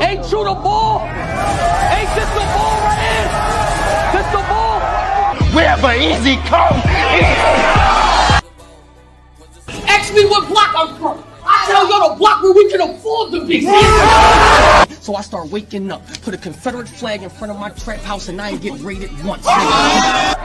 Ain't you the ball? Ain't this the ball right here? This the ball? Wherever Eazy come, Ask me what block I'm from. I tell y'all the block where we can afford to be. So I start waking up, put a Confederate flag in front of my trap house, and I ain't get raided once. Yeah,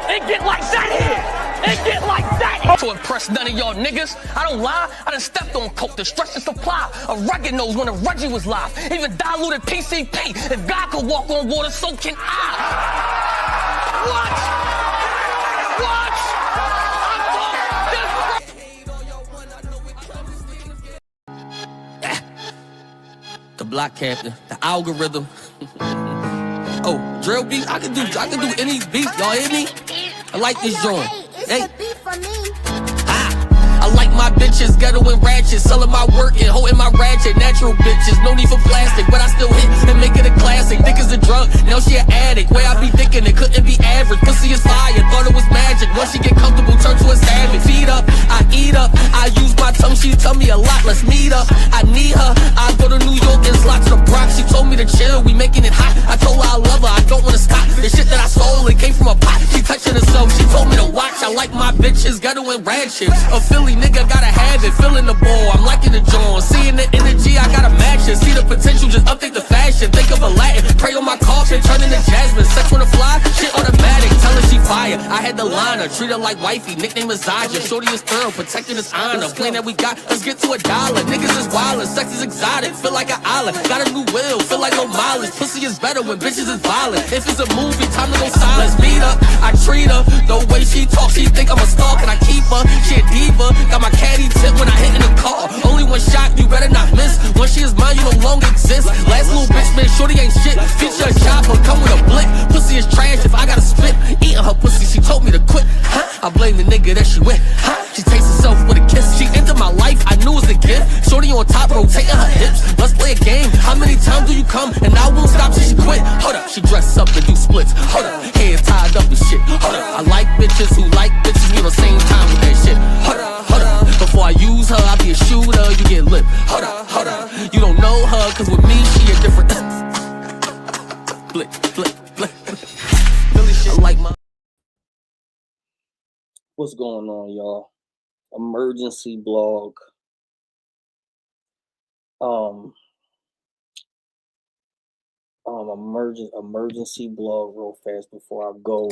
ain't get like that here. Ain't get like that. To impress none of y'all niggas, I don't lie. I done stepped on coke to stretch the supply. A rugged nose when a Reggie was live. Even diluted PCP. If God could walk on water, so can I. What? The block captain, the algorithm. Oh, drill beats. I can do any beat. Y'all hear me? I like this joint. Hey. I like my bitches, ghetto and ratchet, selling my work and holding my ratchet. Natural bitches, no need for plastic, but I still hit and make it a classic. Dick is a drug, now she an addict. Way I be dicking, it couldn't be average. Pussy is fire, thought it was magic. Once she get comfortable, turn to a savage. Feed up, I eat up, I use my tongue, she tell me a lot. Let's meet up, I need her. I go to New York and slot to the Bronx. She told me to chill, we making it hot. I told her I love her, I don't wanna stop. The shit that I stole, it came from a pot. She touching herself, she told me to watch. I like my bitches, ghetto and ratchet. A Philly nigga gotta have it, feeling the ball. I'm liking the jaw, seeing the energy, I gotta match it. See the potential, just update the fashion. Think of a Latin, pray on my coffin, turn into Jasmine. Sex on the fly, shit automatic, tell her she fire. I had to line her, treat her like wifey, nickname is Zaja. Shorty is thorough, protecting his honor. Plan that we got, let's get to $1. Niggas is wildin', sex is exotic, feel like an island. Got a new will, feel like no mileage. Pussy is better when bitches is violent. If it's a movie, time to go silent. Let's meet up, I treat her, the way she talk, she think I'm a star. Can I keep her? She a diva, got my caddy tip when I hit in the car. Only one shot, you better not miss. Once she is mine, you no longer exist. Last little bitch, man, shorty ain't shit. Feature a chopper, come with a blick. Pussy is trash if I gotta spit. Eating her pussy, she told me to quit. I blame the nigga that she with. She takes herself with a kiss. She entered my life, I knew it was a gift. Shorty on top, rotating her hips. Let's play a game. How many times do you come? And I won't stop till she quit. Hold up, she dressed up and do splits. Hold up, hair tied up and shit. Hold up, I like bitches who like bitches. We on the same time with that shit. Hold up, hold up. Before I use her, I be a shooter. You get lit. Hold up, hold up. You don't know her, cause with me, she a different. Flick, flick, flick. Really shit like my. What's going on, y'all? Emergency blog. Emergency blog real fast before I go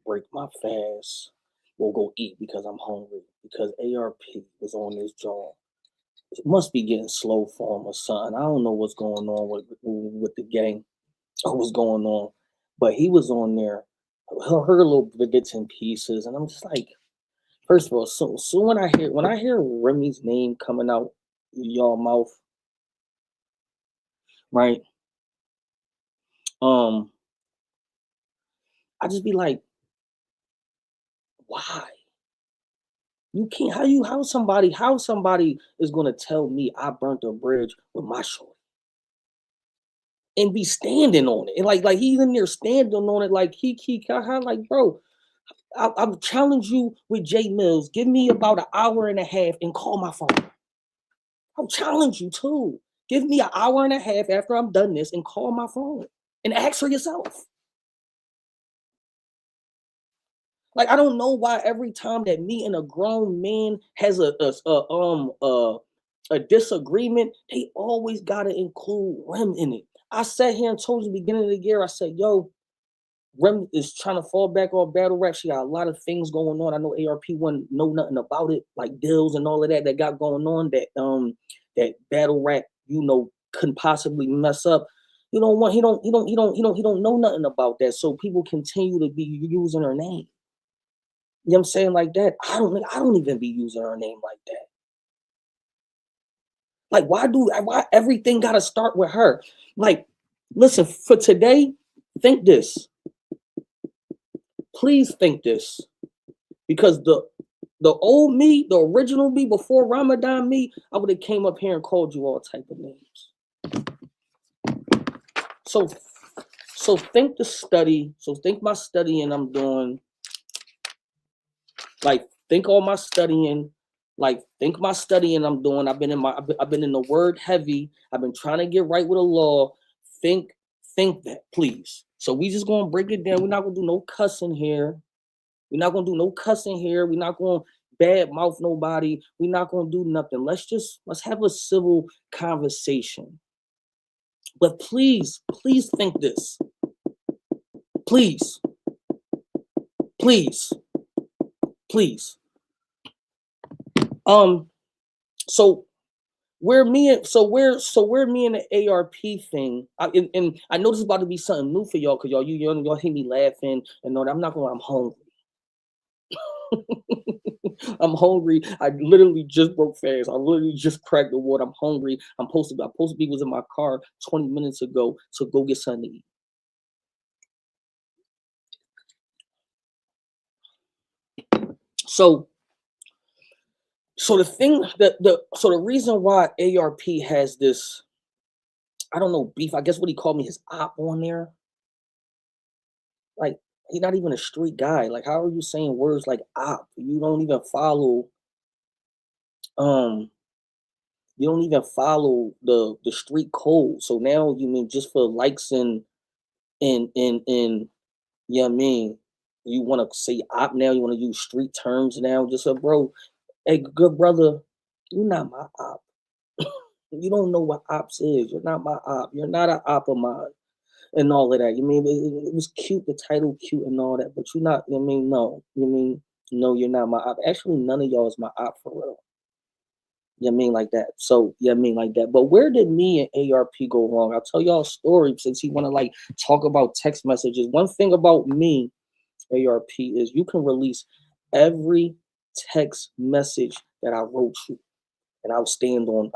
break my fast. We'll go eat because I'm hungry. Because ARP was on this joint. It must be getting slow for him or something. I don't know what's going on with the gang or what's going on. But he was on there. I heard little bits and pieces, and I'm just like, first of all, so when I hear Remy's name coming out y'all mouth, right? I just be like, why? You can't. How somebody is gonna tell me I burnt a bridge with my shorty and be standing on it, and like he's in there standing on it like he like, bro. I'll challenge you with Jay Mills. Give me about an hour and a half and call my phone. I'll challenge you too. Give me an hour and a half after I'm done this and call my phone and ask for yourself. Like, I don't know why every time that me and a grown man has a disagreement, they always gotta include Rem in it. I sat here and told you at the beginning of the year, I said, yo, Rem is trying to fall back on battle rap. She got a lot of things going on. I know ARP wouldn't know nothing about it, like deals and all of that got going on that battle rap, couldn't possibly mess up. He don't know nothing about that. So people continue to be using her name. You know what I'm saying? Like that. I don't even be using her name like that. Like, why everything gotta start with her? Like, listen, for today, think this. Please think this. Because the old me, the original me, before Ramadan me, I would have came up here and called you all type of names. So think the study. So think my studying I'm doing. Like, think all my studying Like, think my studying I'm doing. I've been in the word heavy. I've been trying to get right with the law. Think, think that, please. So we just gonna break it down. We're not gonna do no cussing here. We're not gonna do no cussing here. We're not gonna bad mouth nobody. We're not gonna do nothing. Let's have a civil conversation. But please, please think this. Please, please, please. So where me and the ARP thing, and I know this is about to be something new for y'all, because y'all hear me laughing and all that. I'm not gonna. I'm hungry. I'm hungry. I literally just broke fast. I literally just cracked the water. I'm hungry. I'm supposed to be was in my car 20 minutes ago to go get something to eat. So the reason why ARP has this, I don't know, beef. I guess what he called me his op on there. Like, he's not even a street guy. Like, how are you saying words like op? Um you don't even follow the street code. So now you mean just for likes and you know what I mean, you want to say op now, you want to use street terms now. Just a bro, hey, good brother, you're not my op. You don't know what ops is. You're not my op. You're not an op of mine. And all of that. You mean it was cute, the title cute and all that, but you're not. You mean no. You mean no, you're not my op. Actually, none of y'all is my op for real. You mean like that. So yeah, I mean like that. But where did me and ARP go wrong? I'll tell y'all a story since he want to like talk about text messages. One thing about me, ARP, is you can release every text message that I wrote you. And I'll stand on it.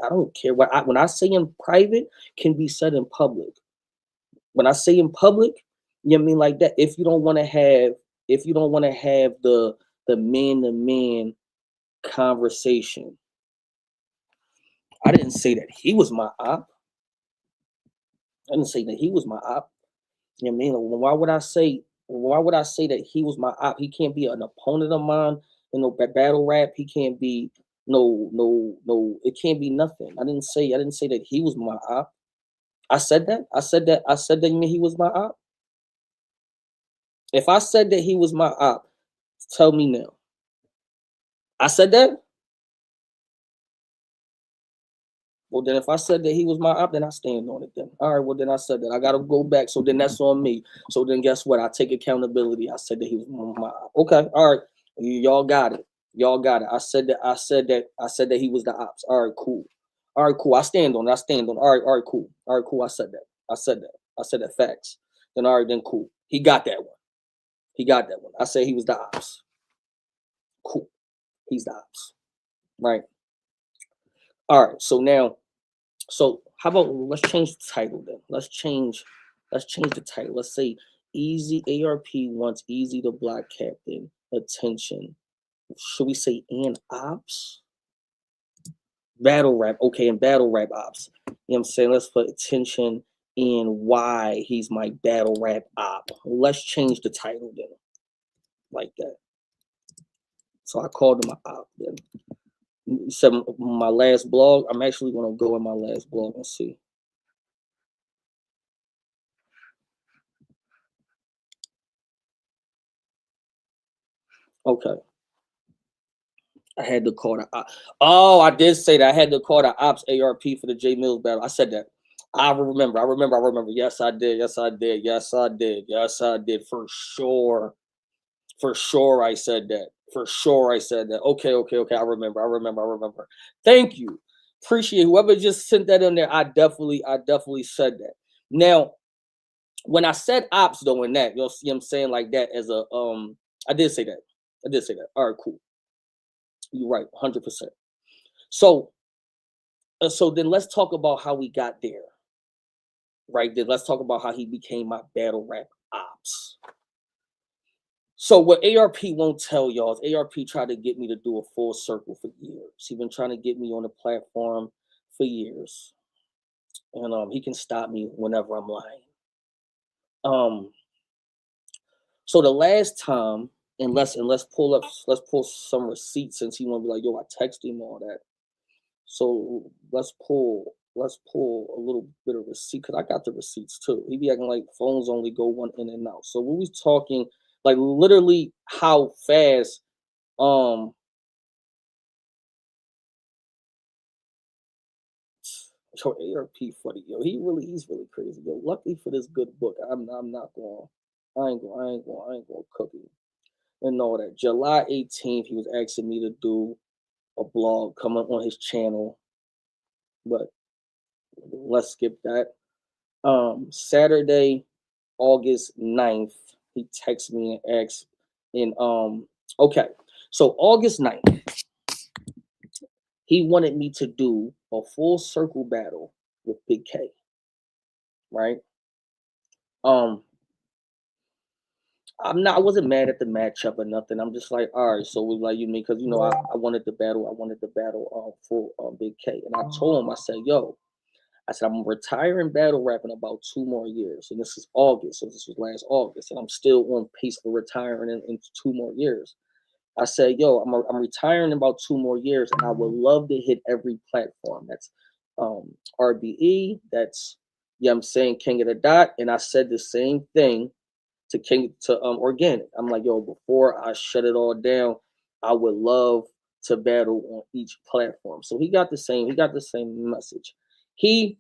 I don't care when I say in private can be said in public. When I say in public, you know what I mean like that. If you don't want to have the man to man conversation, I didn't say that he was my op. I didn't say that he was my op. You know what I mean? Why would I say that he was my op? He can't be an opponent of mine in no battle rap. He can't be no. It can't be nothing. I didn't say that he was my op. I said that. I said that. You mean he was my op? If I said that he was my op, tell me now. I said that. Well, then if I said that he was my op, then I stand on it. Then all right. Well, then I said that. I gotta go back. So then that's on me. So then guess what? I take accountability. I said that he was my op. Okay. All right. Y'all got it. Y'all got it. I said that. I said that he was the ops. All right. Cool. All right. Cool. I stand on it. I stand on it. All right. All right. Cool. All right. Cool. I said that. I said that. I said that. Facts. Then all right. Then cool. He got that one. He got that one. I said he was the ops. Cool. He's the ops. Right. All right. So how about let's change the title then? Let's change the title. Let's say Eazy ARP wants Eazy the Block Captain attention. Should we say and ops? Battle rap. Okay, and battle rap ops. You know what I'm saying? Let's put attention in why he's my battle rap op. Let's change the title then. Like that. So I called him an op then. You said my last blog. I'm actually gonna go in my last blog and see. Okay. I had to call the oh, I did say that. I had to call the ops ARP for the J Mills battle. I said that. I remember. Yes, I did. Yes, I did. Yes, I did. Yes, I did. For sure. For sure I said that. For sure I said that. Okay. I remember. Thank you. Appreciate whoever just sent that in there. I definitely said that. Now, when I said ops though in that, you'll see I'm saying like that as a I did say that. I did say that. All right, cool. You're right, 100%. So, so then let's talk about how we got there. Right then, let's talk about how he became my battle rap ops. So what ARP won't tell y'all is ARP tried to get me to do a full circle for years. He's been trying to get me on the platform for years, and he can stop me whenever I'm lying. Um, so the last time and let's pull some receipts since he want to be like, yo, I texted him all that. So let's pull a little bit of receipt because I got the receipts too. He be acting like phones only go one in and out. So we was talking like literally how fast yo, ARP funny, yo. He's really crazy, yo. Luckily for this good book, I'm not going. I ain't going to cook him and all that. July 18th, he was asking me to do a blog coming on his channel, but let's skip that. Saturday, August 9th, he texted me and asked, and okay, so August 9th, he wanted me to do a full circle battle with Big K, right? I wasn't mad at the matchup or nothing. I'm just like, all right, so we like you mean because I wanted the battle for Big K. And I told him, I said, yo, I said, I'm gonna retire in battle rap in about 2 more years. And this is August, so this was last August, and I'm still on pace for retiring in 2 more years. I said, yo, I'm retiring in about 2 more years, and I would love to hit every platform. That's RBE, that's I'm saying King of the Dot. And I said the same thing to Organic. I'm like, yo, before I shut it all down, I would love to battle on each platform. So he got the same message. He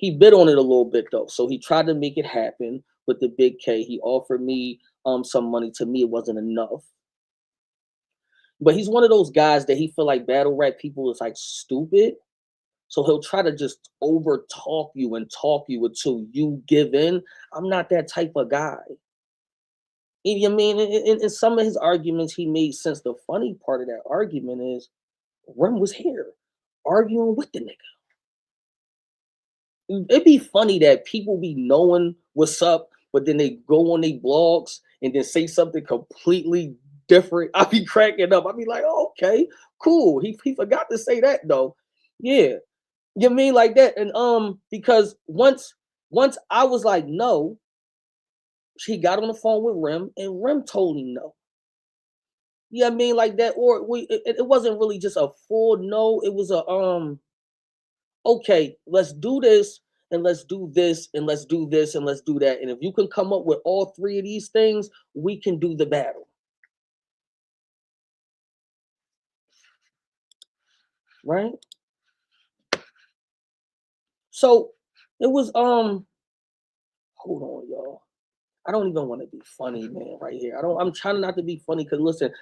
bid on it a little bit though. So he tried to make it happen with the Big K. He offered me some money. To me, it wasn't enough. But he's one of those guys that he feel like battle rap people is like stupid. So he'll try to just over talk you until you give in. I'm not that type of guy. You know what I mean? In some of his arguments, he made sense. The funny part of that argument is Rim was here arguing with the nigga. It'd be funny that people be knowing what's up, but then they go on their blogs and then say something completely different. I be cracking up. I be like, oh, okay, cool. He forgot to say that though. Yeah. You mean like that? And because once I was like, no, he got on the phone with Rim, and Rim told him no. You know what I mean? Like that, or it wasn't really just a full no. It was a okay, let's do this, and let's do this, and let's do this, and let's do that. And if you can come up with all 3 of these things, we can do the battle. Right? So it was hold on, y'all. I don't even want to be funny, man, right here. I'm trying not to be funny because listen,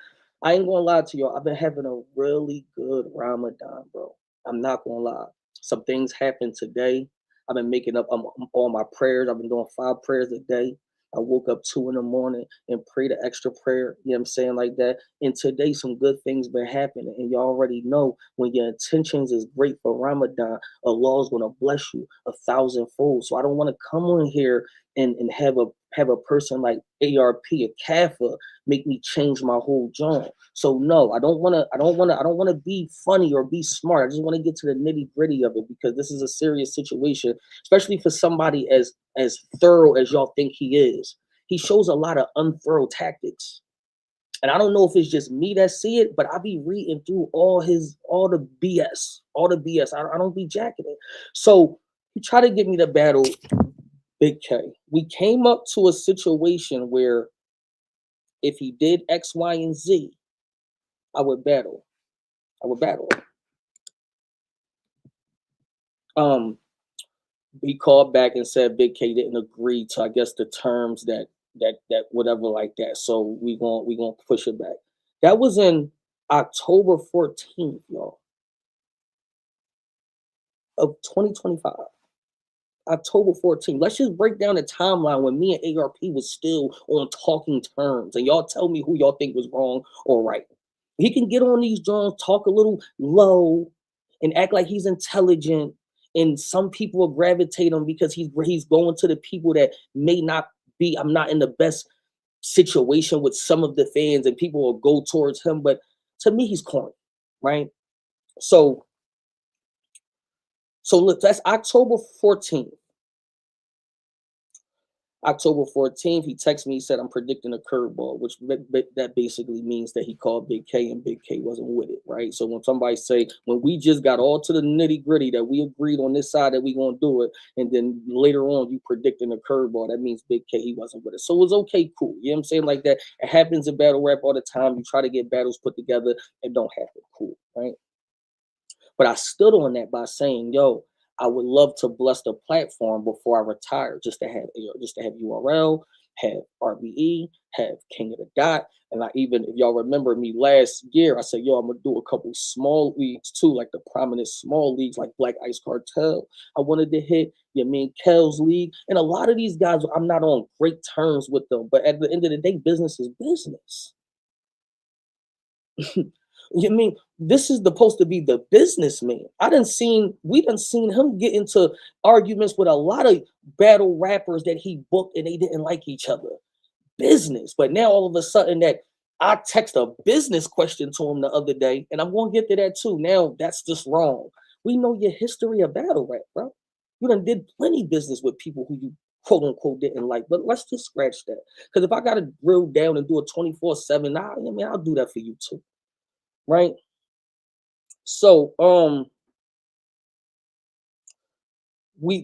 I ain't gonna lie to y'all. I've been having a really good Ramadan, bro. I'm not gonna lie. Some things happened today. I've been making up all my prayers. I've been doing 5 prayers a day. I woke up 2 in the morning and prayed an extra prayer. You know what I'm saying? Like that. And today some good things been happening. And you already know when your intentions is great for Ramadan, Allah's gonna bless you 1,000-fold. So I don't want to come on here and have a person like ARP or Kafa make me change my whole genre. So no, I don't want to be funny or be smart. I just want to get to the nitty-gritty of it because this is a serious situation, especially for somebody as thorough as y'all think he is. He shows a lot of unthorough tactics. And I don't know if it's just me that see it, but I be reading through all the BS. I don't be jacking it. So he tried to get me to battle Big K. We came up to a situation where if he did X, Y, and Z, I would battle. He called back and said Big K didn't agree to, I guess, the terms that whatever like that. So we gonna push it back. That was in October 14th, y'all, of 2025. October 14th. Let's just break down the timeline when me and ARP was still on talking terms. And y'all tell me who y'all think was wrong or right. He can get on these drones, talk a little low, and act like he's intelligent. And some people will gravitate him because he's going to the people that may not be. I'm not in the best situation with some of the fans, and people will go towards him. But to me, he's corny, right? So look, that's October 14th. October 14th, he texted me, he said, I'm predicting a curveball, which that basically means that he called Big K and Big K wasn't with it, right? So when somebody say, when we just got all to the nitty gritty that we agreed on this side that we gonna do it, and then later on you predicting a curveball, that means Big K, he wasn't with it. So it was okay, cool. You know what I'm saying? Like that, it happens in battle rap all the time. You try to get battles put together, it don't happen, cool, right? But I stood on that by saying, yo, I would love to bless the platform before I retire, just to have URL, have RBE, have King of the Dot. And I even, if y'all remember me last year, I said, yo, I'm gonna do a couple small leagues too, like the prominent small leagues like Black Ice Cartel. I wanted to hit Yamin Kel's league. And a lot of these guys, I'm not on great terms with them, but at the end of the day, business is business. You mean this is supposed to be the businessman? We done seen him get into arguments with a lot of battle rappers that he booked and they didn't like each other. Business. But now all of a sudden that I text a business question to him the other day, and I'm gonna get to that too. Now that's just wrong. We know your history of battle rap, bro. You done did plenty business with people who you quote unquote didn't like, but let's just scratch that. Because if I gotta drill down and do a 24/7, I'll do that for you too. Right? So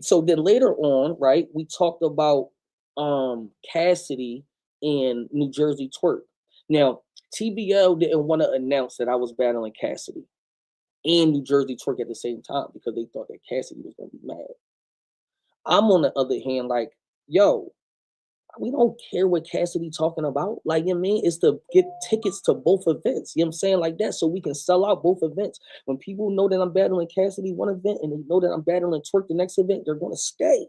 so then later on, right, we talked about Cassidy and New Jersey Twerk. Now, TBL didn't want to announce that I was battling Cassidy and New Jersey Twerk at the same time because they thought that Cassidy was gonna be mad. I'm on the other hand, like, yo, we don't care what Cassidy talking about. Like, you know what I mean? It's to get tickets to both events. You know what I'm saying? Like that, so we can sell out both events. When people know that I'm battling Cassidy one event and they know that I'm battling Twerk the next event, they're gonna stay.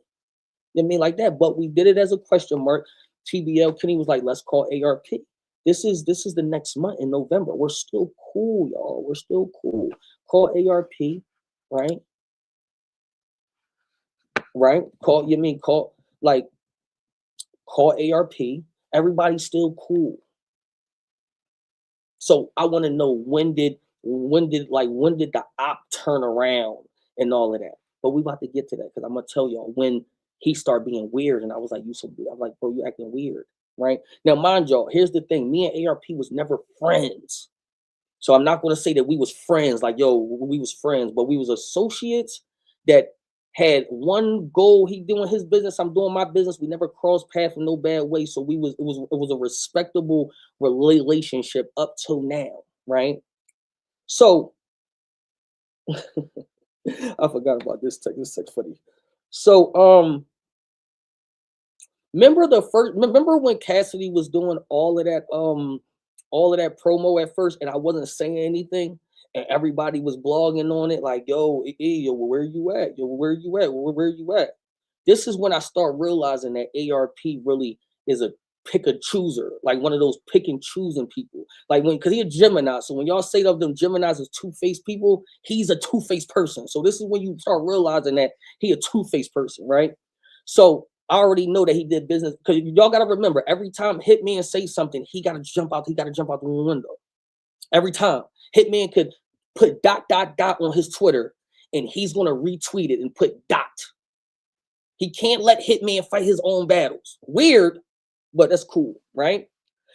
You know what I mean? Like that. But we did it as a question mark. TBL Kenny was like, let's call ARP. This is the next month in November. We're still cool, y'all. We're still cool. Call ARP, right? Right? Call ARP. Everybody's still cool. So I want to know when did the op turn around and all of that. But we about to get to that because I'm gonna tell y'all when he started being weird, and I was like, you so weird. I'm like, bro, you acting weird, right? Now, mind y'all, here's the thing: me and ARP was never friends. So I'm not gonna say that we was friends, like yo, we was friends, but we was associates that had one goal. He doing his business, I'm doing my business. We never crossed paths in no bad way. So it was a respectable relationship up till now, right? So I forgot about this text. This text funny. So remember when Cassidy was doing all of that promo at first and I wasn't saying anything and everybody was blogging on it like, yo, where you at? Yo, where you at? Where you at? This is when I start realizing that ARP really is a pick a chooser, like one of those pick and choosing people. Like because he a Gemini. So when y'all say of them Geminis as two-faced people, he's a two-faced person. So this is when you start realizing that he a two-faced person, right? So I already know that he did business because y'all got to remember every time Hitman say something, he got to jump out. He got to jump out the window. Every time Hitman could put ... on his Twitter and he's going to retweet it and put . He can't let Hitman fight his own battles. Weird, but that's cool, right?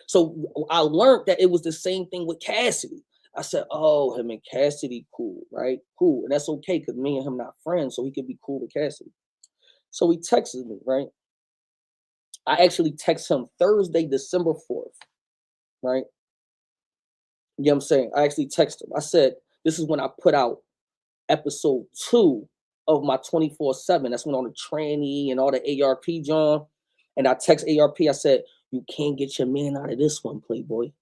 So I learned that it was the same thing with Cassidy. I said, oh, him and Cassidy, cool, right? Cool. And that's okay because me and him not friends, so he could be cool with Cassidy. So he texted me, right? I actually texted him Thursday, December 4th, right? You know what I'm saying? I actually texted him. I said, this is when I put out episode 2 of my 24/7. That's when on the tranny and all the ARP John. And I text ARP, I said, you can't get your man out of this one, Playboy.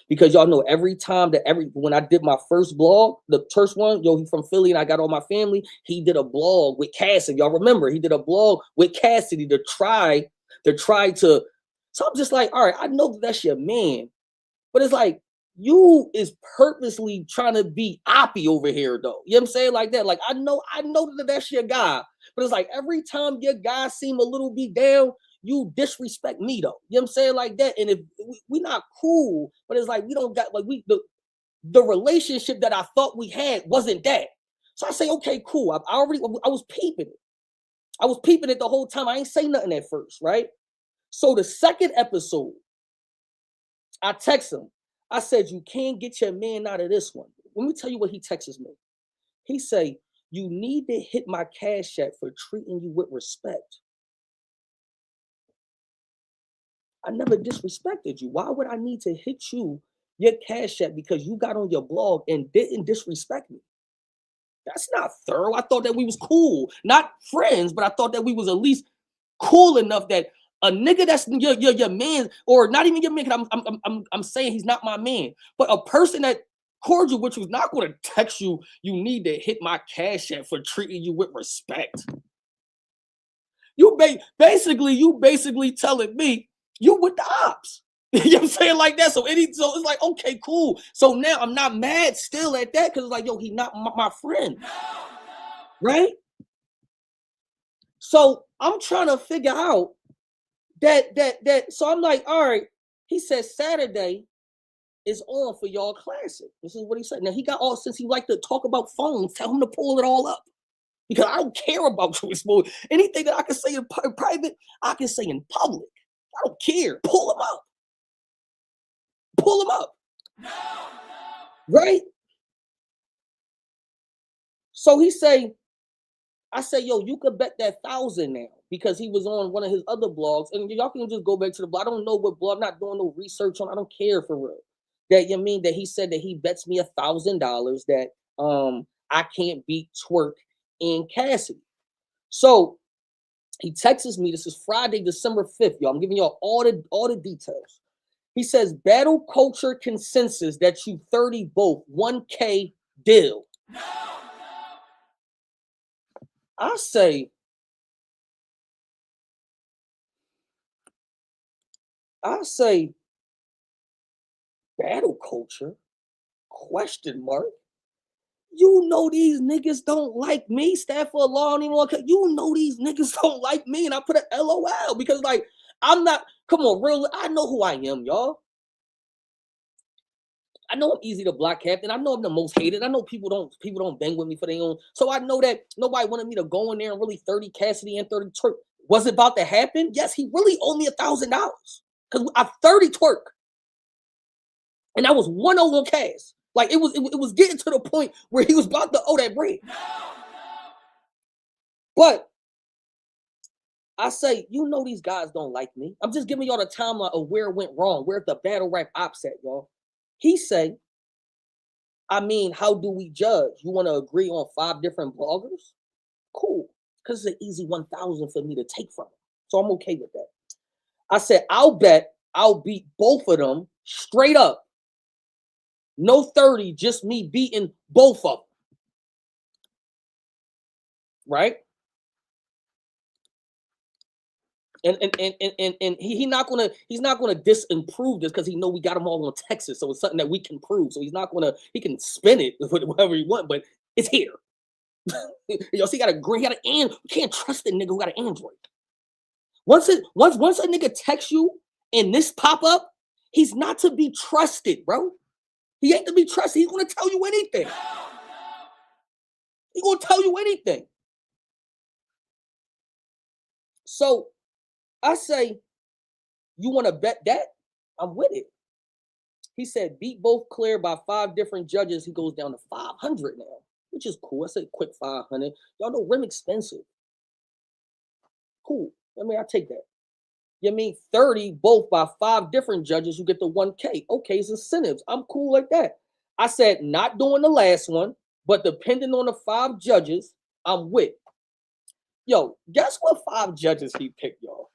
Because y'all know every time when I did my first blog, the first one, yo, he from Philly and I got all my family, he did a blog with Cassidy. Y'all remember, he did a blog with Cassidy to try to. So I'm just like, all right, I know that's your man, but it's like, you is purposely trying to be oppie over here, though. You know what I'm saying? Like that. Like, I know that that's your guy, but it's like every time your guy seem a little bit down, you disrespect me, though. You know what I'm saying? Like that. And if we not cool, but it's like we don't got like the relationship that I thought we had wasn't that. So I say, okay, cool. I was peeping it. I was peeping it the whole time. I ain't say nothing at first, right? So the second episode, I text him. I said, you can't get your man out of this one. Let me tell you what he texts me. He say, you need to hit my cash app for treating you with respect. I never disrespected you. Why would I need to hit you, your cash app, because you got on your blog and didn't disrespect me? That's not thorough. I thought that we was cool. Not friends, but I thought that we was at least cool enough that a nigga that's your man, or not even your man, I'm saying he's not my man, but a person that cordial, which was not going to text you, you need to hit my cash app for treating you with respect. You basically telling me you with the ops. You know what I'm saying? Like that. So it's like, okay, cool. So now I'm not mad still at that, because it's like, yo, he not my friend. Right? So I'm trying to figure out that. So I'm like, all right. He says Saturday is on for y'all classic. This is what he said. Now he got all, since he like to talk about phones, tell him to pull it all up. Because I don't care about you exposing anything that I can say in private, I can say in public. I don't care. Pull him up. Pull him up. Right? So he say, I say, yo, you could bet that 1,000 now, because he was on one of his other blogs, and y'all can just go back to the blog. I don't know what blog. I'm not doing no research on. I don't care for real. That you mean that he said that he bets me $1,000 that I can't beat Twerk and Cassidy. So he texts me. This is Friday, December 5th, y'all. I'm giving y'all all the details. He says, battle culture consensus that you 30 both, 1K deal. I say, battle culture? Question mark. You know these niggas don't like me, Stafford Law anymore. You know these niggas don't like me, and I put a LOL because, like, I'm not. Come on, real. I know who I am, y'all. I know I'm Eazy the Black Captain. I know I'm the most hated. I know people don't bang with me for their own. So I know that nobody wanted me to go in there and really 30 Cassidy and 30 Twerk. Was it about to happen? Yes, he really owed me $1,000 because I 30 Twerk, and I was 1-0 on Cass. Like it was getting to the point where he was about to owe that bread. But I say, you know, these guys don't like me. I'm just giving y'all the timeline of where it went wrong, where the battle rap ops at, y'all. He say, I mean, how do we judge? You want to agree on 5 different bloggers? Cool. Because it's an easy 1,000 for me to take from him. So I'm okay with that. I said, I'll bet I'll beat both of them straight up. No 30, just me beating both of them. Right? And he's not gonna disapprove this because he know we got him all on Texas, so it's something that we can prove. So he can spin it whatever he want, but it's here. Yo, see, he got a green, he got an and you can't trust a nigga who got an Android. Once a nigga texts you and this pop up, he's not to be trusted, bro. He ain't to be trusted. He's gonna tell you anything. He's gonna tell you anything. So I say, you want to bet that? I'm with it. He said, beat both clear by 5 different judges. He goes down to 500 now, which is cool. I said, quick 500. Y'all know rim expensive. Cool. I mean, I take that. You mean 30 both by 5 different judges, you get the 1K. Okay, it's incentives. I'm cool like that. I said, not doing the last one, but depending on the 5 judges, I'm with. Yo, guess what 5 judges he picked, y'all?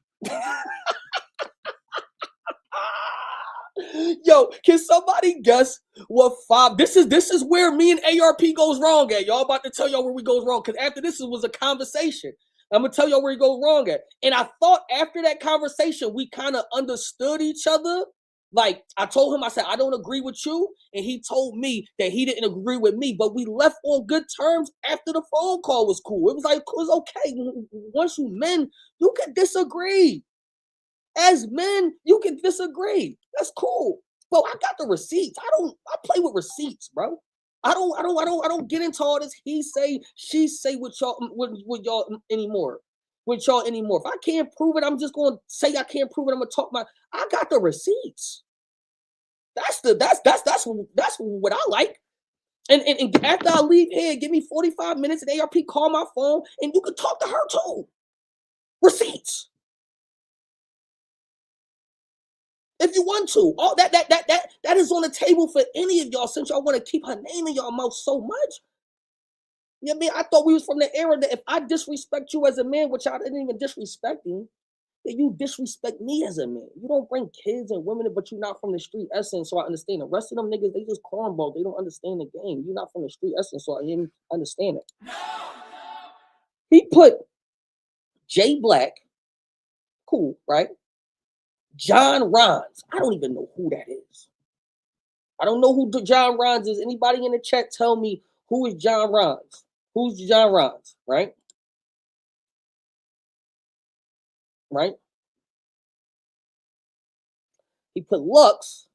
Yo, can somebody guess what 5? This is where me and ARP goes wrong at. Y'all about to tell y'all where we goes wrong, because after this was a conversation. I'm gonna tell y'all where he goes wrong at. And I thought after that conversation, we kind of understood each other. Like I told him, I said, I don't agree with you. And he told me that he didn't agree with me, but we left on good terms after the phone call was cool. It was like, it was okay. Once you men, you can disagree. As men, you can disagree. That's cool. But I got the receipts. I play with receipts, bro. I don't get into all this he say, she say with y'all anymore. with y'all anymore. If I can't prove it, I'm just gonna say I can't prove it. I'm gonna talk I got the receipts. That's what I like. And after I leave here, give me 45 minutes and ARP call my phone and you can talk to her too. Receipts. If you want to. All that is on the table for any of y'all since y'all want to keep her name in y'all mouth so much. You know what I mean? I thought we was from the era that if I disrespect you as a man, which I didn't even disrespect you, that you disrespect me as a man. You don't bring kids and women, but you're not from the street essence, so I understand. The rest of them niggas, they just cornball. They don't understand the game. You're not from the street essence, so I didn't understand it. He put Jay Black, cool, right? John Rons. I don't even know who that is. I don't know who John Rons is. Anybody in the chat tell me who is John Rons? Who's John Rons, right? Right? He put Lux.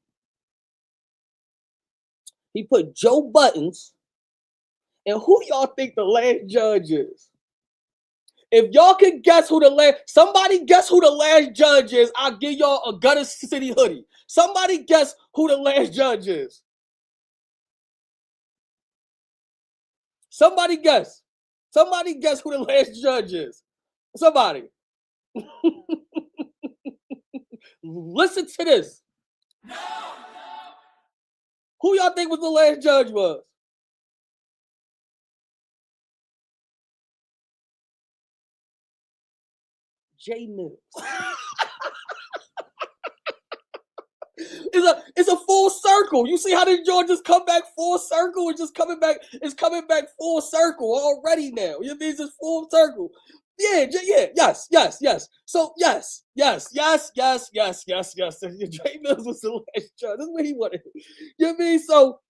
He put Joe Buttons. And who y'all think the last judge is? If y'all can guess who somebody guess who the last judge is, I'll give y'all a Gutter City hoodie. Somebody guess who the last judge is. Somebody guess. Somebody guess who the last judge is. Somebody. Listen to this. Who y'all think was the last judge was? Jay Mills. It's a full circle. You see how the joint just come back full circle? It's just coming back. It's coming back full circle already now. You mean it's just full circle? Yeah, yes. So yes. Jay Mills was the last judge. That's what he wanted. You know what I mean? So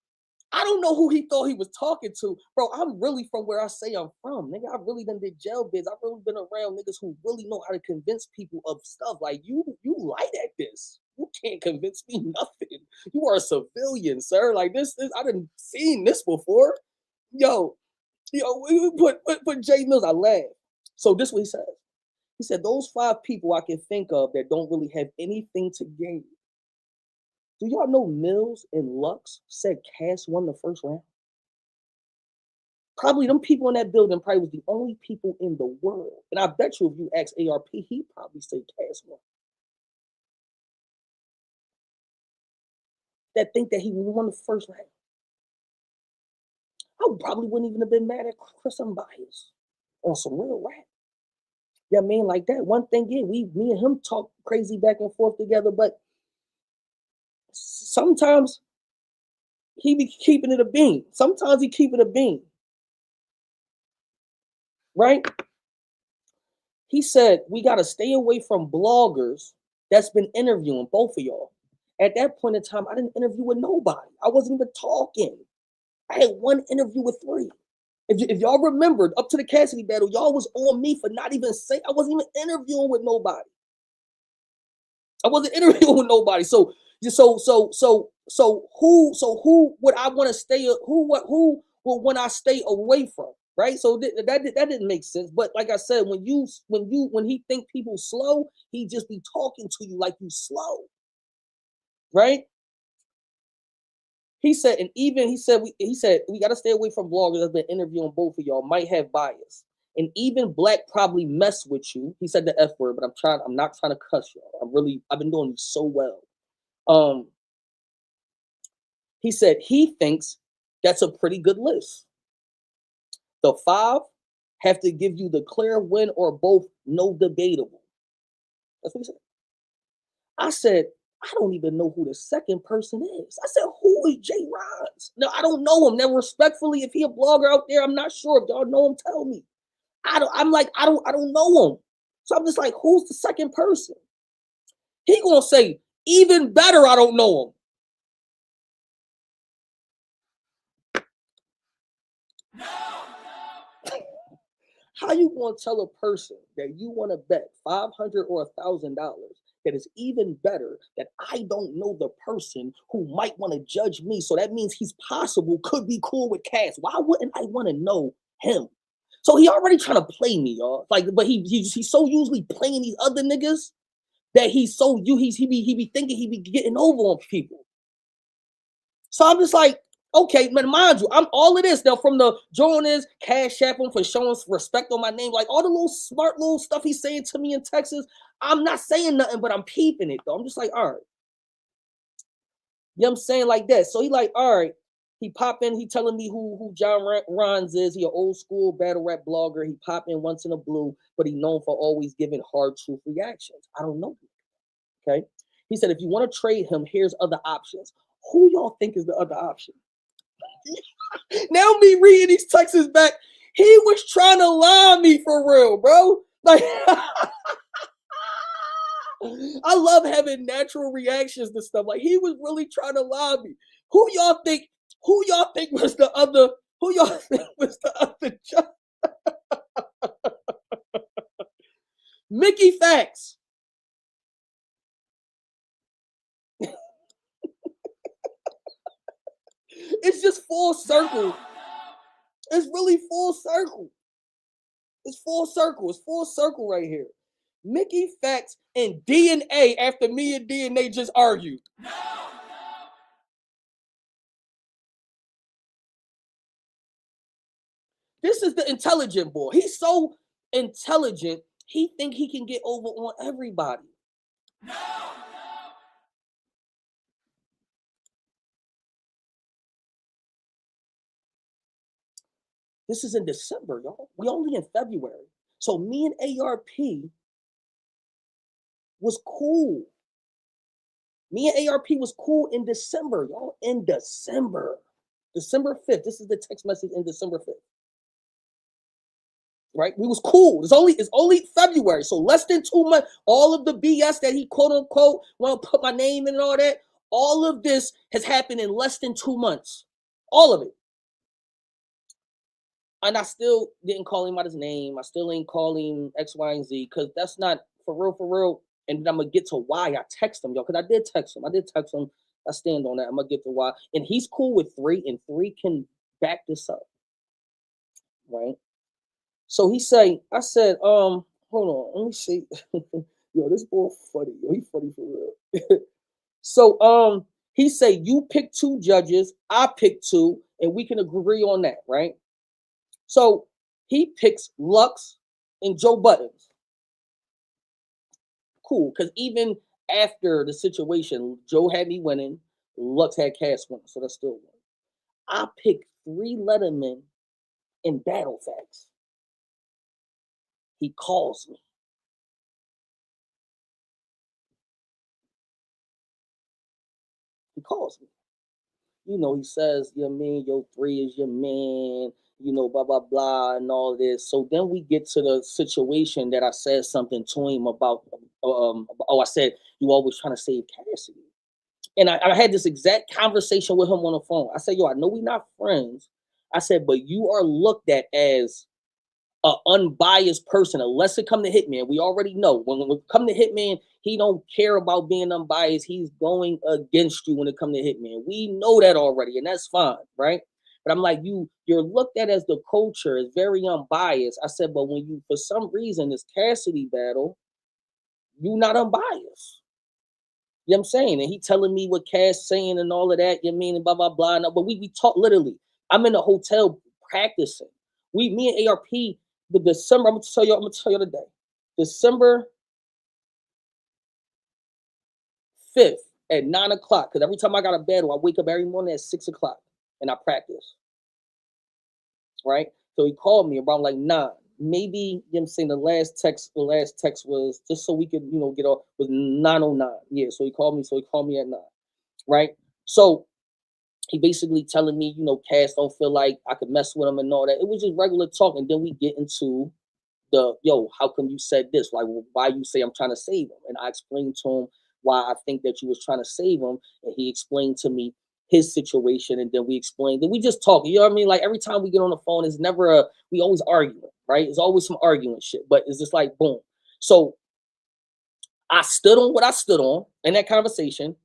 I don't know who he thought he was talking to. Bro, I'm really from where I say I'm from. Nigga, I really done did jail bids. I've really been around niggas who really know how to convince people of stuff. Like, you light at this. You can't convince me nothing. You are a civilian, sir. Like, this I done seen this before. Yo, we put Jay Mills, I laugh. So this is what he said. He said, those 5 people I can think of that don't really have anything to gain. Do y'all know Mills and Lux said Cass won the first round? Probably them people in that building probably was the only people in the world. And I bet you if you ask ARP, he'd probably say Cass won. That think that he won the first round. I probably wouldn't even have been mad at Chris Bias on some real rap. Yeah, you know I mean, like that. One thing, yeah, me and him talk crazy back and forth together, but sometimes he be keeping it a bean. Sometimes he keep it a bean. Right? He said, we got to stay away from bloggers that's been interviewing both of y'all. At that point in time, I didn't interview with nobody. I wasn't even talking. I had one interview with 3. If y'all remembered, up to the Cassidy battle, y'all was on me for not even saying, I wasn't even interviewing with nobody. I wasn't interviewing with nobody. So who would I want to stay? Who would want I stay away from? Right. So that didn't make sense. But like I said, when he think people slow, he just be talking to you like you slow. Right. He said we got to stay away from bloggers that's been interviewing both of y'all, might have bias. And even Black probably mess with you. He said the F word, but I'm not trying to cuss y'all. I've been doing so well. He said he thinks that's a pretty good list. The 5 have to give you the clear win or both, no debatable. That's what he said. I said, I don't even know who the second person is. I said, who is Jay Rons? No, I don't know him. Now, respectfully, if he a blogger out there, I'm not sure. If y'all know him, tell me. I don't know him. So I'm just like, who's the second person? He gonna say, even better, I don't know him. How you gonna tell a person that you want to bet $500 or $1,000 that is even better that I don't know the person who might want to judge me? So that means he's could be cool with Cass. Why wouldn't I want to know him? So he already trying to play me, y'all. Like, but he's so usually playing these other niggas that he be thinking he be getting over on people. So I'm just like, okay, man, mind you, I'm all of this now from the Jonas, Cash App him for showing respect on my name, like all the little smart little stuff he's saying to me in Texas. I'm not saying nothing, but I'm peeping it though. I'm just like, all right. You know what I'm saying? Like that. So he like, all right. He pop in, he telling me who John Rons is. He an old school battle rap blogger. He pop in once in a blue, but he known for always giving hard truth reactions. I don't know. Okay. He said, if you want to trade him, here's other options. Who y'all think is the other option? Now me reading these texts back, he was trying to lie me for real, bro. Like I love having natural reactions to stuff. Like he was really trying to lie me. Who y'all think was the other? Who y'all think was the other judge? Mickey Facts. It's just full circle. It's really full circle. It's full circle. It's full circle right here. Mickey Facts and DNA after me and DNA just argued. This is the intelligent boy. He's so intelligent, he think he can get over on everybody. This is in December, y'all. We only in February. So me and ARP was cool. Me and ARP was cool in December, y'all. In December. December 5th. This is the text message in December 5th. Right? We was cool. It's only February. So less than 2 months. All of the BS that he quote unquote want to put my name in and all that. All of this has happened in less than 2 months. All of it. And I still didn't call him out his name. I still ain't call him X, Y, and Z because that's not for real. And then I'm gonna get to why I text him, y'all. Because I did text him. I stand on that. I'm gonna get to why. And he's cool with 3, and 3 can back this up. Right? So he say, I said, hold on, let me see. Yo, this boy funny. Yo, he funny for real. So he say, you pick 2 judges, I pick 2, and we can agree on that, right? So he picks Lux and Joe Buttons. Cool, because even after the situation, Joe had me winning, Lux had Cass winning, so that's still one. I picked 3 Lettermen in Battle Facts. He calls me. He calls me. You know, he says, you know what I mean, your 3 is your man, you know, blah, blah, blah, and all this. So then we get to the situation that I said something to him about, I said, you always trying to save Cassidy. And I had this exact conversation with him on the phone. I said, yo, I know we're not friends. I said, but you are looked at as an unbiased person, unless it come to Hitman. We already know when it come to Hitman, he don't care about being unbiased. He's going against you when it come to Hitman. We know that already, and that's fine, right? But I'm like, you're looked at as the culture is very unbiased. I said, but when you, for some reason, this Cassidy battle, you not unbiased. You know what I'm saying? And he telling me what Cass saying and all of that, you know what I mean, and blah, blah, blah. No, but we talk literally. I'm in a hotel practicing. Me and ARP, the December, I'm gonna tell you the day. December 5th at 9 o'clock. Because every time I got a battle, I wake up every morning at 6 o'clock and I practice. Right? So he called me around like 9. Maybe, you know what I'm saying, the last text was just so we could, you know, get off, was 9:09. Yeah, so he called me at 9. Right? So he basically telling me, you know, Cass don't feel like I could mess with him and all that. It was just regular talk. And then we get into the, yo, how come you said this? Like, why you say I'm trying to save him? And I explained to him why I think that you was trying to save him. And he explained to me his situation. And then we explained, and we just talk. You know what I mean? Like every time we get on the phone, it's never we always arguing, right? It's always some arguing shit, but it's just like, boom. So I stood on what I stood on in that conversation,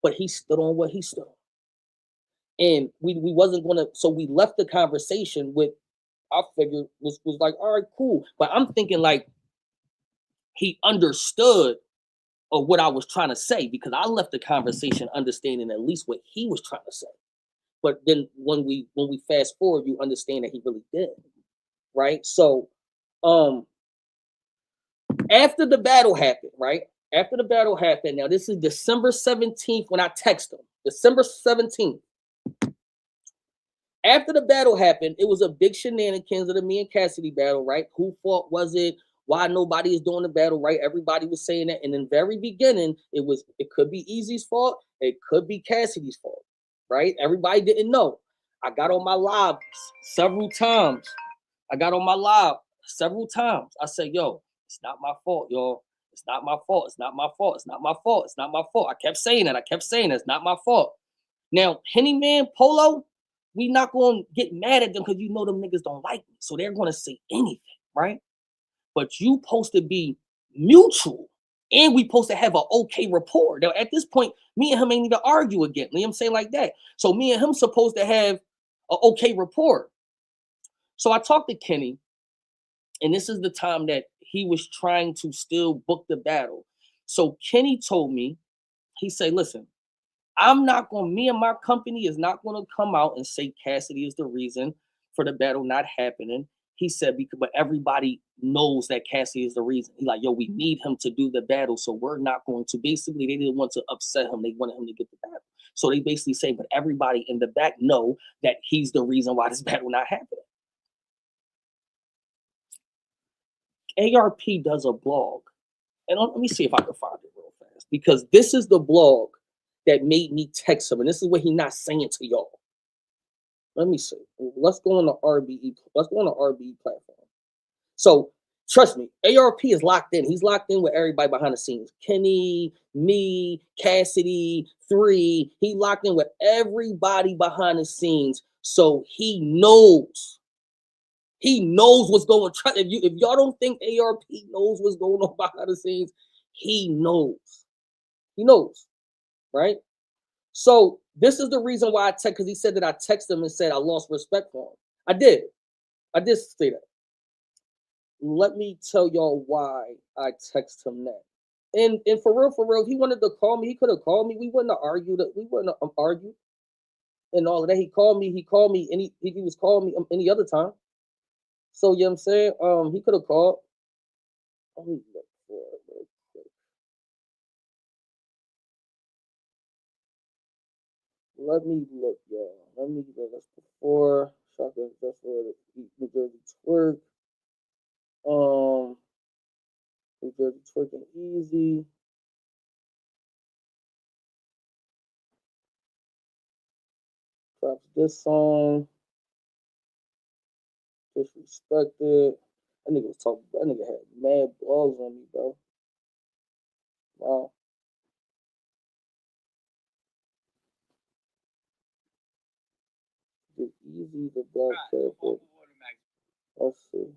but he stood on what he stood on. And we wasn't gonna, so we left the conversation with I figured this was like, all right, cool. But I'm thinking like he understood of what I was trying to say because I left the conversation understanding at least what he was trying to say. But then when we fast forward, you understand that he really did, right? So after the battle happened, right? After the battle happened, now this is December 17th when I text him. December 17th. After the battle happened, it was a big shenanigans of the me and Cassidy battle, right? Who fault was it? Why nobody is doing the battle, right? Everybody was saying that. And in the very beginning, it could be Eazy's fault, it could be Cassidy's fault, right? Everybody didn't know. I got on my live several times. I said, yo, it's not my fault, y'all. It's not my fault. It's not my fault. It's not my fault. It's not my fault. I kept saying that. It's not my fault. Now, Henny Man, Polo, we not going to get mad at them because you know them niggas don't like me. So they're going to say anything, right? But you supposed to be mutual. And we supposed to have an okay rapport. Now, at this point, me and him ain't even argue again. You know what I'm saying? Like that. So me and him supposed to have an okay rapport. So I talked to Kenny, and this is the time that he was trying to still book the battle. So Kenny told me, he said, listen, me and my company is not going to come out and say Cassidy is the reason for the battle not happening. He said, but everybody knows that Cassidy is the reason. He's like, yo, we need him to do the battle. So we're not going to, basically, they didn't want to upset him. They wanted him to get the battle. So they basically say, but everybody in the back know that he's the reason why this battle not happening. ARP does a blog. And let me see if I can find it real fast. Because this is the blog that made me text him. And this is what he's not saying to y'all. Let me see. Let's go on the RBE. Let's go on the RBE platform. So trust me, ARP is locked in. He's locked in with everybody behind the scenes. Kenny, me, Cassidy, 3. He locked in with everybody behind the scenes. So he knows. He knows what's going on. If y'all don't think ARP knows what's going on behind the scenes, he knows. He knows, right? So this is the reason why I text, because he said that I texted him and said I lost respect for him. I did say that. Let me tell y'all why I text him that. And for real, if he wanted to call me, he could have called me. We wouldn't have argued. And all of that. He called me he was calling me any other time. So you know what I'm saying? He could have called. Let me look for it real quick. Let me look, y'all. Let me look. That's before Shotgun. That's for the New Jersey twerk. New Jersey twerk and Eazy. Drops this song. Disrespected. That nigga was talking. That nigga had mad blogs on me, bro. Wow. Did Eazy the Black Captain? Let's see.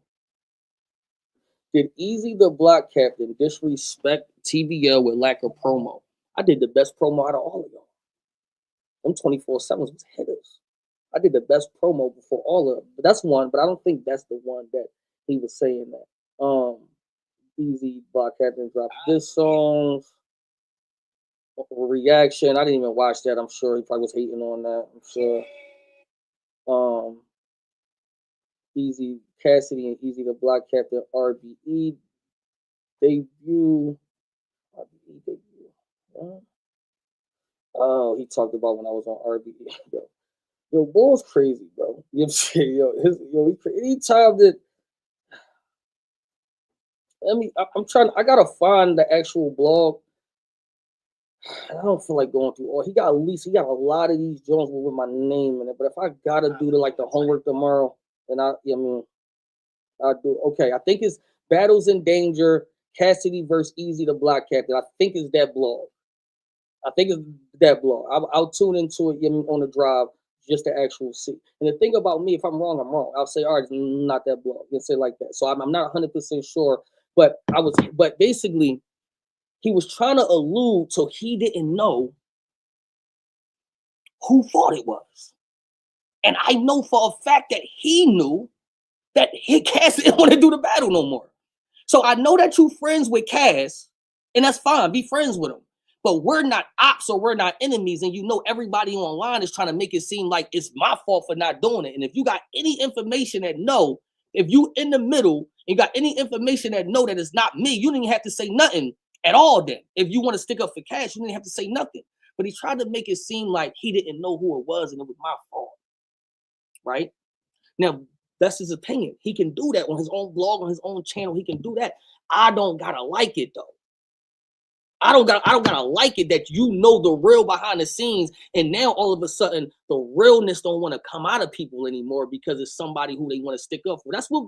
Did Eazy the Black Captain disrespect TVL with lack of promo? I did the best promo out of all of y'all. Them 24/7s was hitters. I did the best promo before all of them. But that's one, but I don't think that's the one that he was saying that. Eazy Black Captain dropped this song. Reaction. I didn't even watch that. I'm sure he probably was hating on that. I'm sure. Eazy Cassidy and Eazy the Black Captain RBE debut. RBE debut. Oh, he talked about when I was on RBE. Yo, Bull's crazy, bro. You know what I'm saying? Yo, anytime that I gotta find the actual blog. I don't feel like going through all. He got a lot of these joints with my name in it. But if I gotta do the homework tomorrow, then I'll do. Okay, I think it's Battles in Danger, Cassidy versus Eazy the Black Captain. I think it's that blog. I'll tune into it on the drive just to actually see. And the thing about me, if I'm wrong, I'm wrong. I'll say, all right, it's not that blog. You can say like that. So I'm not 100% sure, but basically, he was trying to allude so he didn't know who thought it was. And I know for a fact that he knew that Cass didn't want to do the battle no more. So I know that you friends with Cass, and that's fine. Be friends with him. But we're not ops or we're not enemies. And you know everybody online is trying to make it seem like it's my fault for not doing it. And if you got any information that no, if you in the middle and got any information that no, that it's not me, you didn't have to say nothing at all then. If you want to stick up for Cass, you didn't have to say nothing. But he tried to make it seem like he didn't know who it was and it was my fault. Right? Now, that's his opinion. He can do that on his own blog, on his own channel. He can do that. I don't gotta like it though. I don't gotta like it that you know the real behind the scenes, and now all of a sudden the realness don't want to come out of people anymore because it's somebody who they want to stick up for. That's what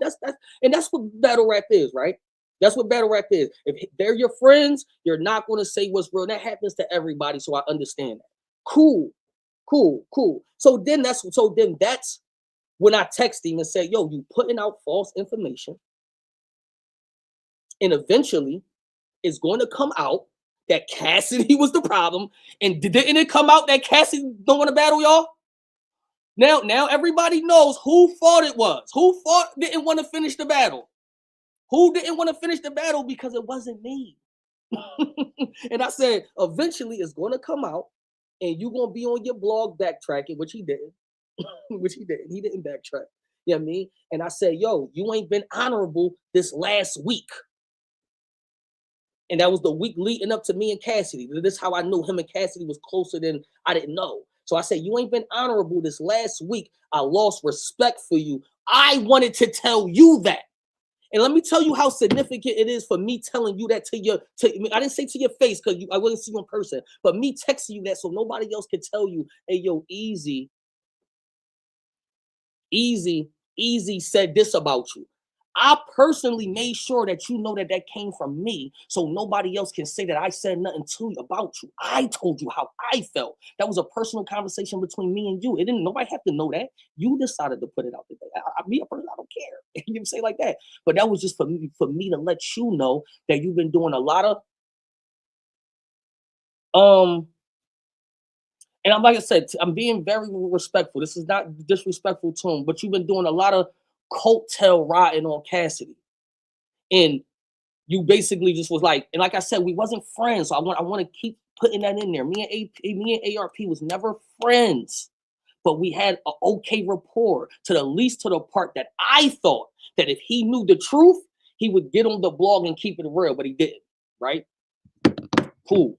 battle rap is, right? That's what battle rap is. If they're your friends, you're not going to say what's real. That happens to everybody, so I understand that. Cool. So then that's when I text him and say, yo, you putting out false information, and eventually it's going to come out that Cassidy was the problem. And didn't it come out that Cassidy don't want to battle y'all? Now everybody knows who fault it was. Who didn't want to finish the battle? Who didn't want to finish the battle because it wasn't me? And I said, eventually it's going to come out and you're going to be on your blog backtracking, which he didn't. He didn't backtrack. You know what I mean? And I said, yo, you ain't been honorable this last week. And that was the week leading up to me and Cassidy. This is how I knew him and Cassidy was closer than I didn't know. So I said, you ain't been honorable this last week. I lost respect for you. I wanted to tell you that. And let me tell you how significant it is for me telling you that I didn't say to your face because I wouldn't see you in person, but me texting you that so nobody else could tell you, hey, yo, Eazy said this about you. I personally made sure that you know that came from me, so nobody else can say that I said nothing to you about you. I told you how I felt. That was a personal conversation between me and you. It didn't. Nobody have to know that. You decided to put it out there. Me a person, I don't care. You can say like that, but that was just for me to let you know that you've been doing a lot of And I'm like I said, I'm being very respectful. This is not disrespectful to him, but you've been doing a lot of coattail riding on Cassidy. And you basically just was like, and like I said, we wasn't friends. So I want to keep putting that in there. Me and ARP was never friends, but we had an okay rapport to the part that I thought that if he knew the truth, he would get on the blog and keep it real, but he didn't, right? Cool.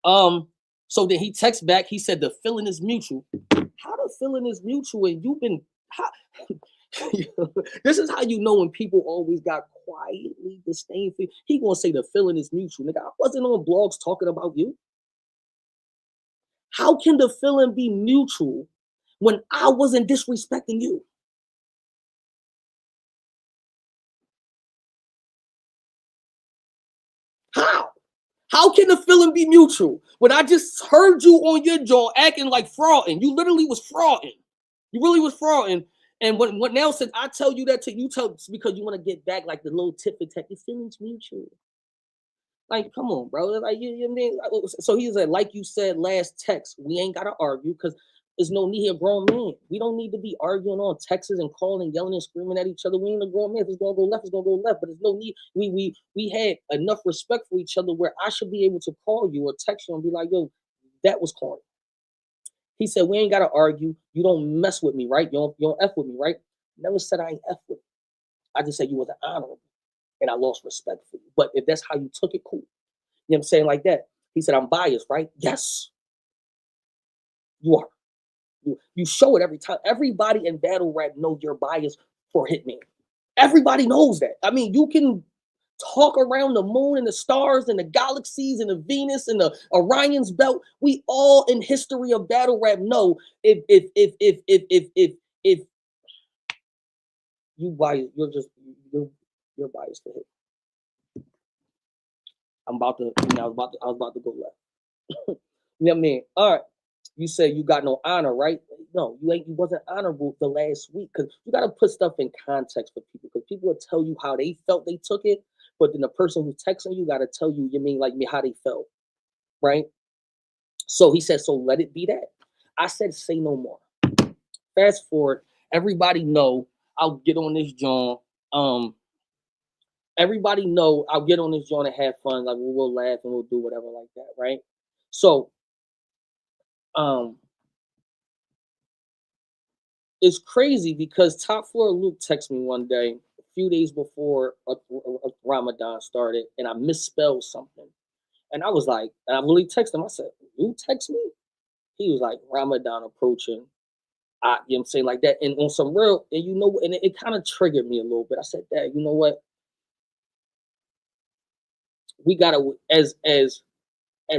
So then he texts back, he said the feeling is mutual. How the feeling is mutual and you've been this is how you know when people always got quietly disdainful. He gonna say the feeling is mutual. Nigga, I wasn't on blogs talking about you. How can the feeling be mutual when I wasn't disrespecting you? How can the feeling be mutual when I just heard you on your jaw acting like frauding? You literally was frauding. You really was frauding. And what Nelson, I tell you that to you tell because you want to get back like the little tip and tap. Your feelings mutual. Like, come on, bro. Like you mean. So he said, like you said last text, we ain't gotta argue because there's no need here, grown men. We don't need to be arguing on texts and calling, yelling, and screaming at each other. We ain't a grown man. If it's gonna go left, it's gonna go left. But there's no need. We had enough respect for each other where I should be able to call you or text you and be like, yo, that was corny. He said, we ain't gotta argue. You don't mess with me, right? You don't F with me, right? Never said I ain't F with you. I just said you wasn't honorable. And I lost respect for you. But if that's how you took it, cool. You know what I'm saying? Like that. He said, I'm biased, right? Yes. You are. You show it every time. Everybody in battle rap know you're biased for Hitman. Everybody knows that. I mean, you can talk around the moon and the stars and the galaxies and the Venus and the Orion's belt. We all in history of battle rap know if you biased, you're biased for Hit. I was about to go left. You know what I mean? All right. You say you got no honor, right? No, you wasn't honorable the last week because you got to put stuff in context for people because people will tell you how they felt they took it, but then the person who's texting you got to tell you, like me, how they felt, right? So he said, so let it be that. I said, say no more. Fast forward, everybody know I'll get on this joint. Um, Everybody know I'll get on this joint and have fun. Like we'll laugh and we'll do whatever like that, right? So um it's crazy because Top Floor Luke texted me one day, a few days before Ramadan started, and I misspelled something. And I was like, and I really texted him. I said, "You text me?" He was like, "Ramadan approaching." You know what I'm saying, like that, and on some real, and and it kind of triggered me a little bit. I said, "Dad, you know what? We gotta as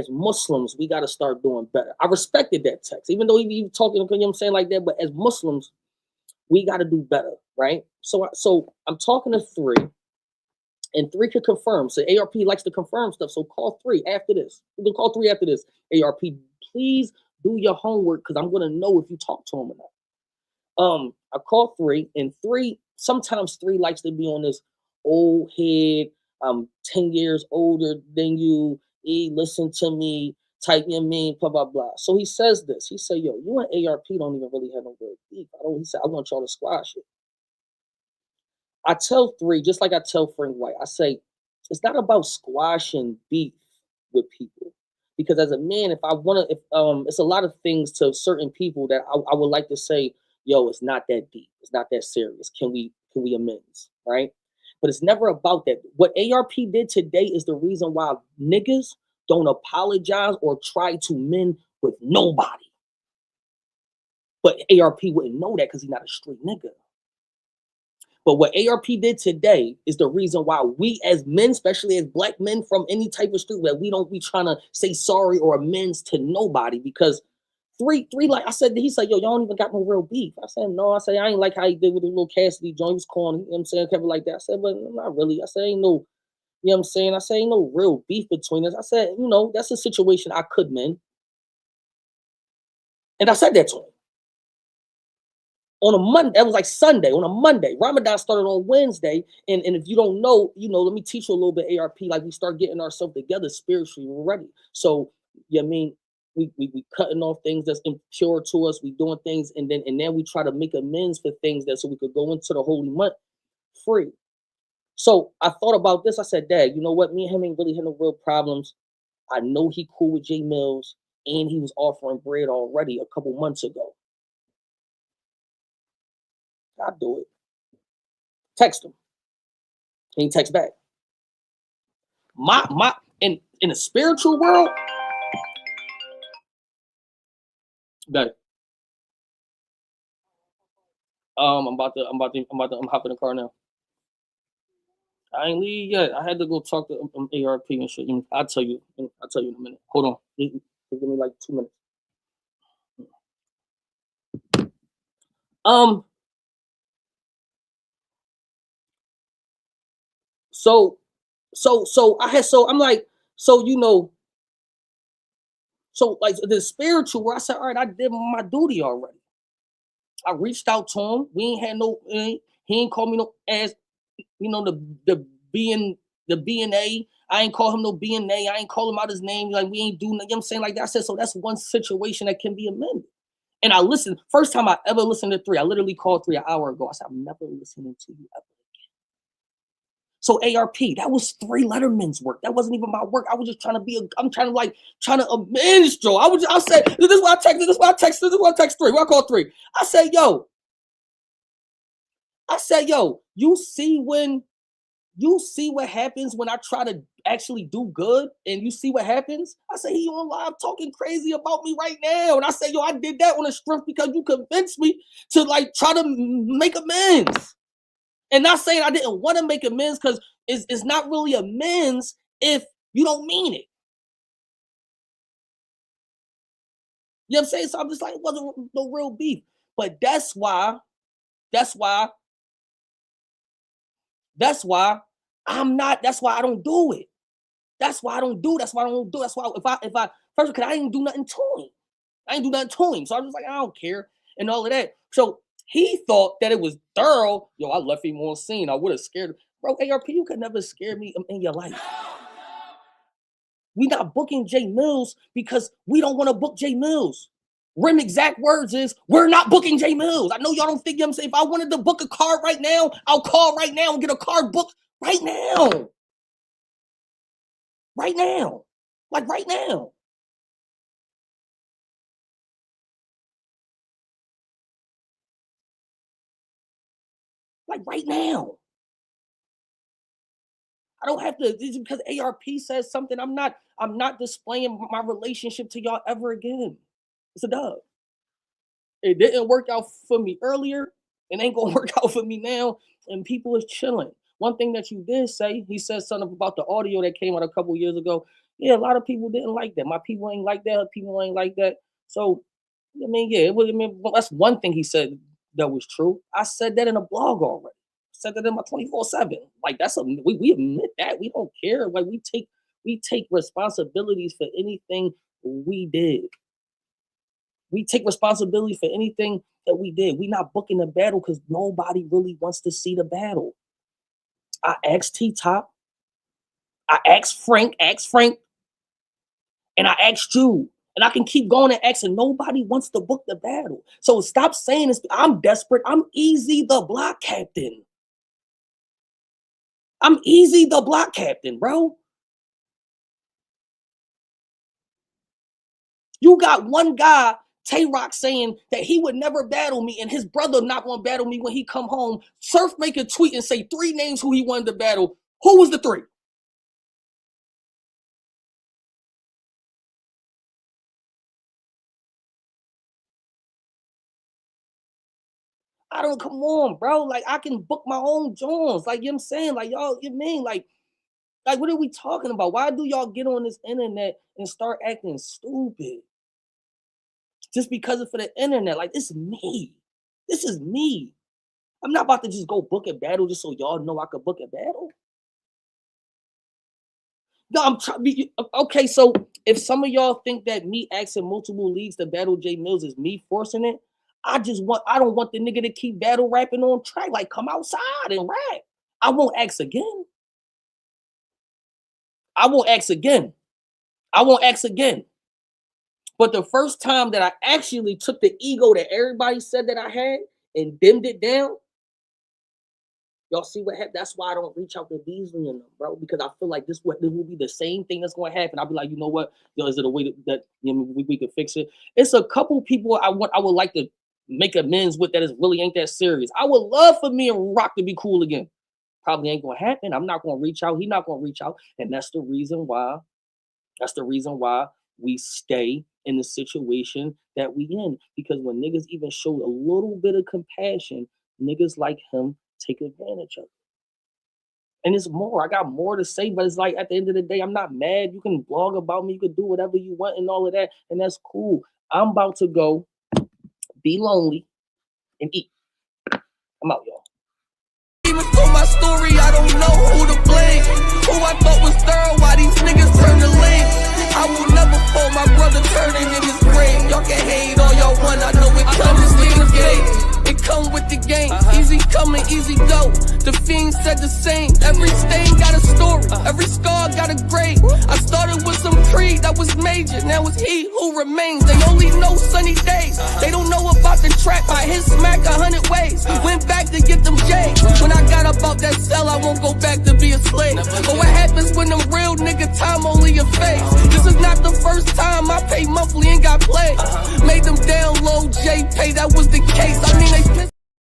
Muslims, we gotta start doing better." I respected that text, even though he talking, you know what I'm saying, like that. But as Muslims, we got to do better, right? So I'm talking to three, and three could confirm. So ARP likes to confirm stuff. So call three after this. You can call three after this. ARP, please do your homework because I'm gonna know if you talk to him or not. I call three, and three sometimes three likes to be on this old head. I'm 10 years older than you. Listen to me. Type your mean, blah blah blah. So he says this. He said, "Yo, you and ARP don't even really have no real beef." I don't. He said, "I want y'all to squash it." I tell three, just like I tell Frank White. I say, it's not about squashing beef with people. Because as a man, if I want to, if it's a lot of things to certain people that I would like to say, yo, it's not that deep, it's not that serious. Can we amends, right? But it's never about that. What ARP did today is the reason why niggas don't apologize or try to mend with nobody. But ARP wouldn't know that because he's not a street nigga. But what ARP did today is the reason why we as men, especially as black men from any type of street, that we don't be trying to say sorry or amends to nobody because three, like I said, he said, yo, y'all don't even got no real beef. I said, no, I said, I ain't like how he did with the little Cassidy joint. He was calling, you know what I'm saying, Kevin like that. I said, but not really. I said, ain't no, you know what I'm saying? I said, ain't no real beef between us. I said, that's a situation I could mend. And I said that to him. On a Monday, that was like Sunday, on a Monday. Ramadan started on Wednesday. And if you don't know, let me teach you a little bit ARP. Like we start getting ourselves together spiritually, we're ready. So, I mean, we cutting off things that's impure to us. We doing things, and then we try to make amends for things that so we could go into the holy month free. So I thought about this. I said, Dad, you know what? Me and him ain't really had no real problems. I know he cool with J Mills, and he was offering bread already a couple months ago. I'll do it. Text him. And he texts back. My in the spiritual world, that I'm hopping in the car now. I ain't leave yet. I had to go talk to ARP and shit. I'll tell you. I'll tell you in a minute. Hold on. Give me like 2 minutes. Um. So I had I'm like so like the spiritual where I said, all right, I did my duty already. I reached out to him. We ain't had no. He ain't called me no ass. The being the BNA. I ain't call him no BNA. I ain't call him out his name. Like we ain't doing. You know what I'm saying, like that. I said so. That's one situation that can be amended. And I listened. First time I ever listened to three. I literally called three an hour ago. I said I'm never listening to you ever. So ARP, that was three Letterman's work. That wasn't even my work. I was just trying to I'm trying to amend, Joe. I said, this is why I texted, this is why I texted, this is why I text three. Why I call three? I said, yo, you see what happens when I try to actually do good and you see what happens? I say, he on live talking crazy about me right now. And I say, yo, I did that on a strength because you convinced me to like try to make amends. And not saying I didn't want to make amends because it's not really amends if you don't mean it. You know what I'm saying? So I'm just like, it wasn't no real beef. But that's why I'm not, that's why I don't do it. That's why I don't do. That's why I don't do. That's why if I first because I didn't do nothing to him. I didn't do nothing to him. So I'm just like, I don't care and all of that. So he thought that it was thorough. Yo, I left him on scene. I would have scared him. Bro, ARP, you could never scare me in your life. We not booking J Mills because we don't want to book J Mills. Rim exact words is, we're not booking J Mills. I know y'all don't think I'm saying, if I wanted to book a card right now, I'll call right now and get a card booked right now. Right now. Like right now. Like right now. I don't have to, just because ARP says something, I'm not displaying my relationship to y'all ever again. It's a dub. It didn't work out for me earlier. It ain't gonna work out for me now. And people is chilling. One thing that you did say, he said something about the audio that came out a couple years ago. Yeah, a lot of people didn't like that. My people ain't like that. People ain't like that. So, I mean, yeah, it was. I mean, that's one thing he said that was true. I said that in a blog already. Said that in my 24/7. Like that's we admit that we don't care. Like we take responsibilities for anything we did. We take responsibility for anything that we did. We not booking the battle because nobody really wants to see the battle. I asked T Top, I asked Frank, and I asked you. And I can keep going and asking. Nobody wants to book the battle. So stop saying this. I'm desperate. I'm Eazy the block captain. I'm Eazy the block captain, bro. You got one guy, Tay-Rock, saying that he would never battle me and his brother not gonna battle me when he come home. Surf make a tweet and say 3 names who he wanted to battle. Who was the 3? I don't, come on, bro. Like, I can book my own Jones. Like, you know what I'm saying? Like, y'all, you mean? Like, what are we talking about? Why do y'all get on this internet and start acting stupid? Just because of for the internet. Like, this is me. This is me. I'm not about to just go book a battle just so y'all know I could book a battle. No, I'm trying. Okay, so if some of y'all think that me asking multiple leagues to battle J Mills is me forcing it, I don't want the nigga to keep battle rapping on track. Like, come outside and rap. I won't ask again. I won't ask again. I won't ask again. But the first time that I actually took the ego that everybody said that I had and dimmed it down, y'all see what happened? That's why I don't reach out to Beasley and them, bro, because I feel like this will be the same thing that's going to happen. I'll be like, you know what? Yo, is it a way that you know, we could fix it? It's a couple people I would like to make amends with that is really ain't that serious. I would love for me and Rock to be cool again. Probably ain't going to happen. I'm not going to reach out. He's not going to reach out. And that's the reason why. That's the reason why we stay in the situation that we in. Because when niggas even show a little bit of compassion, niggas like him take advantage of it. And it's more. I got more to say, but it's like at the end of the day, I'm not mad. You can blog about me. You can do whatever you want and all of that. And that's cool. I'm about to go be lonely and eat. I'm out, y'all. Even for my story, I don't know who to blame. Who I thought was thorough, why these niggas turn to lame. I will never fall, my brother turning in his grave. Y'all can hate all y'all want, I know it comes with the game. It come with the game, easy coming, easy go. The Fiend said the same, every stain got a story, every scar got a grade. I started with some creed that was major, now it's he who remains. They only know sunny days, they don't know about the trap. I hit smack 100 ways, went back to get them J's. When I got up out that cell, I won't go back to be a slave. But what happens when them real nigga time only a phase? This is not the first time I paid monthly and got played. Made them down low, J pay, that was the case.